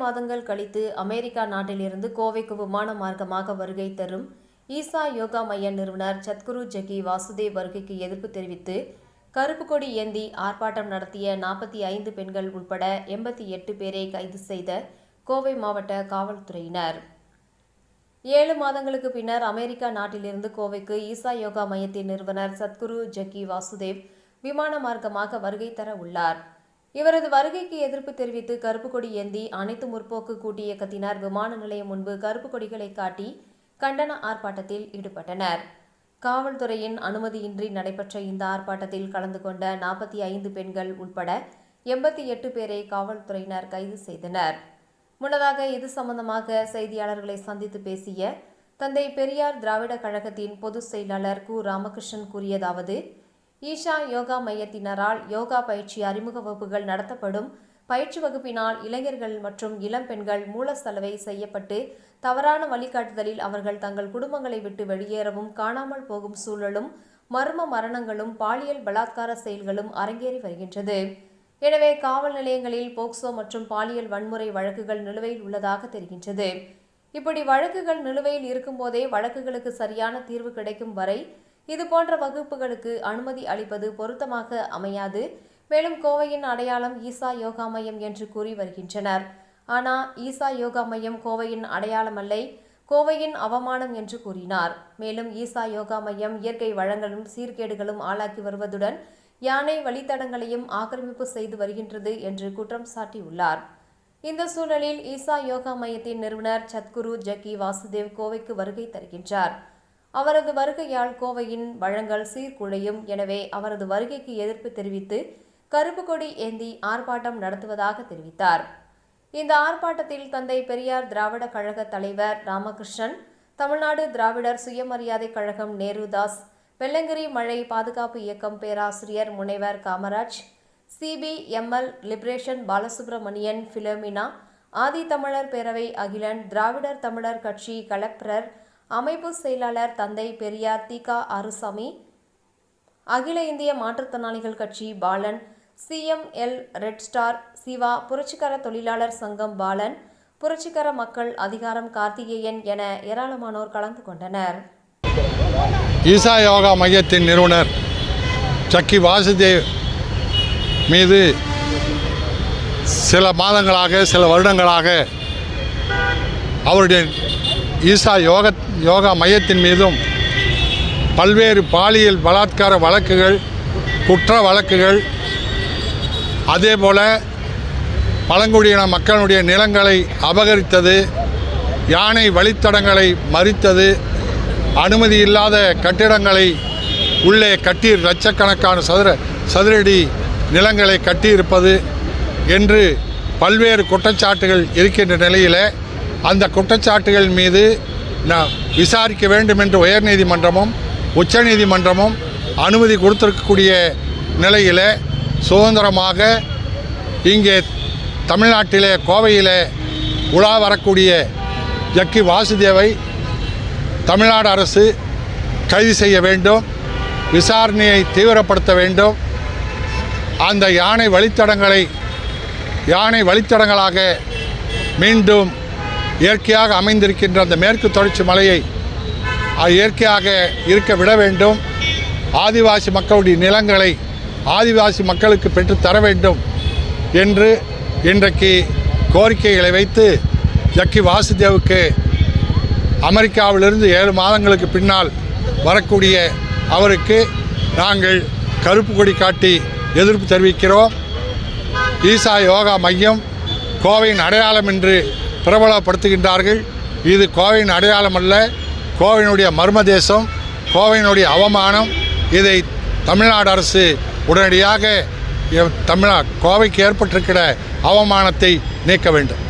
மாதங்கள் கழித்து அமெரிக்கா நாட்டிலிருந்து கோவைக்கு விமான மார்க்கமாக வருகை தரும் ஈசா யோகா மைய நிறுவனர் சத்குரு ஜக்கி வாசுதேவ் வருகைக்கு எதிர்ப்பு தெரிவித்து கருப்பு கொடி ஏந்தி ஆர்ப்பாட்டம் நடத்திய 45 பெண்கள் உட்பட 88 பேரை கைது செய்த கோவை மாவட்ட காவல்துறையினர் 7 மாதங்களுக்கு பின்னர் அமெரிக்கா நாட்டிலிருந்து கோவைக்கு ஈசா யோகா மையத்தின் நிறுவனர் சத்குரு ஜக்கி வாசுதேவ் விமான மார்க்கமாக வருகை தர உள்ளார். இவரது வருகைக்கு எதிர்ப்பு தெரிவித்து கருப்பு கொடி ஏந்தி அனைத்து முற்போக்கு கூட்டு இயக்கத்தினர் விமான நிலையம் முன்பு கருப்பு கொடிகளை காட்டி கண்டன ஆர்ப்பாட்டத்தில் ஈடுபட்டனர். காவல்துறையின் அனுமதியின்றி நடைபெற்ற இந்த ஆர்ப்பாட்டத்தில் கலந்து கொண்ட 45 பெண்கள் உட்பட 88 பேரை காவல்துறையினர் கைது செய்தனர். முன்னதாக இது சம்பந்தமாக செய்தியாளர்களை சந்தித்து பேசிய தந்தை பெரியார் திராவிட கழகத்தின் பொதுச் செயலாளர் கு. ராமகிருஷ்ணன் கூறியதாவது: ஈஷா யோகா மையத்தினரால் யோகா பயிற்சி அறிமுக வகுப்புகள் நடத்தப்படும். பயிற்சி வகுப்பினால் இளைஞர்கள் மற்றும் இளம் பெண்கள் மூல செலவை செய்யப்பட்டு தவறான வழிகாட்டுதலில் அவர்கள் தங்கள் குடும்பங்களை விட்டு வெளியேறவும் காணாமல் போகும் சூழலும் மர்ம மரணங்களும் பாலியல் பலாத்கார செயல்களும் அரங்கேறி வருகின்றது. எனவே காவல் நிலையங்களில் போக்சோ மற்றும் பாலியல் வன்முறை வழக்குகள் நிலுவையில் உள்ளதாக தெரிகின்றது. இப்படி வழக்குகள் நிலுவையில் இருக்கும்போதே வழக்குகளுக்கு சரியான தீர்வு கிடைக்கும் வரை இதுபோன்ற வகுப்புகளுக்கு அனுமதி அளிப்பது பொருத்தமாக அமையாது. மேலும் கோவையின் அடையாளம் ஈசா யோகா மையம் என்று கூறி வருகின்றனர். ஆனால் ஈசா யோகா மையம் கோவையின் அடையாளம் அல்ல, கோவையின் அவமானம் என்று கூறினார். மேலும் ஈசா யோகா மையம் இயற்கை வளங்களும் சீர்கேடுகளும் ஆளாக்கி வருவதுடன் யானை வழித்தடங்களையும் ஆக்கிரமிப்பு செய்து வருகின்றது என்று குற்றம் சாட்டியுள்ளார். இந்த சூழலில் ஈசா யோகா மையத்தின் நிறுவனர் சத்குரு ஜக்கி வாசுதேவ் கோவைக்கு வருகை தருகின்றார். அவரது வருகையால் கோவையின் வளங்கள் சீர்குலையும். எனவே அவரது வருகைக்கு எதிர்ப்பு தெரிவித்து கருப்பு கொடி ஏந்தி ஆர்ப்பாட்டம் நடத்துவதாக தெரிவித்தார். இந்த ஆர்ப்பாட்டத்தில் தந்தை பெரியார் திராவிட கழக தலைவர் ராமகிருஷ்ணன், தமிழ்நாடு திராவிடர் சுயமரியாதை கழகம் நேருதாஸ், வெள்ளங்கிரி மழை பாதுகாப்பு இயக்கம் பேராசிரியர் முனைவர் காமராஜ், CBML லிபரேஷன் பாலசுப்ரமணியன், பிலோமினா, ஆதி தமிழர் பேரவை அகிலன், திராவிடர் தமிழர் கட்சி கலெக்டர் அமைப்பு செயலாளர் தந்தை பெரியார் தி.க. ஆறுசாமி, அகில இந்திய மாற்றுத்திறனாளிகள் கட்சி Balan, CML red star Siva, புரட்சிகர தொழிலாளர் சங்கம் பாலன், புரட்சிகர மக்கள் அதிகாரம் கார்த்திகேயன் என ஏராளமானோர் கலந்து கொண்டனர். ஈசா யோகா மையத்தின் நிறுவனர் ஜக்கி வாசுதேவ் மீது சில மாதங்களாக சில வருடங்களாக அவருடைய ஈசா யோகா மையத்தின் மீதும் பல்வேறு பாலியல் பலாத்கார வழக்குகள், குற்ற வழக்குகள், அதேபோல பழங்குடியின மக்களுடைய நிலங்களை அபகரித்தது, யானை வழித்தடங்களை மறித்தது, அனுமதி இல்லாத கட்டிடங்களை உள்ளே கட்டி லட்சக்கணக்கான சதுரடி நிலங்களை கட்டியிருப்பது என்று பல்வேறு குற்றச்சாட்டுகள் இருக்கின்ற நிலையில் அந்த குற்றச்சாட்டுகள் மீது விசாரிக்க வேண்டும் என்று உயர்நீதிமன்றமும் உச்சநீதிமன்றமும் அனுமதி கொடுத்திருக்கக்கூடிய நிலையில் சுதந்திரமாக இங்கே தமிழ்நாட்டிலே கோவையிலே உலா வரக்கூடிய ஜக்கி வாசுதேவை தமிழ்நாடு அரசு கைது செய்ய வேண்டும், விசாரணையை தீவிரப்படுத்த வேண்டும். அந்த யானை வழித்தடங்களாக மீண்டும் இயற்கையாக அமைந்திருக்கின்ற அந்த மேற்கு தொடர்ச்சி மலையை இயற்கையாக இருக்க விட வேண்டும். ஆதிவாசி மக்களுடைய நிலங்களை ஆதிவாசி மக்களுக்கு பெற்றுத்தர வேண்டும் என்று இன்றைக்கு கோரிக்கைகளை வைத்து ஜக்கி வாசுதேவுக்கு அமெரிக்காவிலிருந்து 7 மாதங்களுக்கு பின்னால் வரக்கூடிய அவருக்கு நாங்கள் கருப்பு கொடி காட்டி எதிர்ப்பு தெரிவிக்கிறோம். ஈசா யோகா மையம் கோவையின் அடையாளம் என்று பிரபலப்படுத்துகின்றார்கள். இது கோவையின் அடையாளம் அல்ல, கோவையினுடைய மர்மதேசம், கோவையினுடைய அவமானம். இதை தமிழ்நாடு அரசு உடனடியாக கோவைக்கு ஏற்பட்டிருக்கிற அவமானத்தை நீக்க வேண்டும்.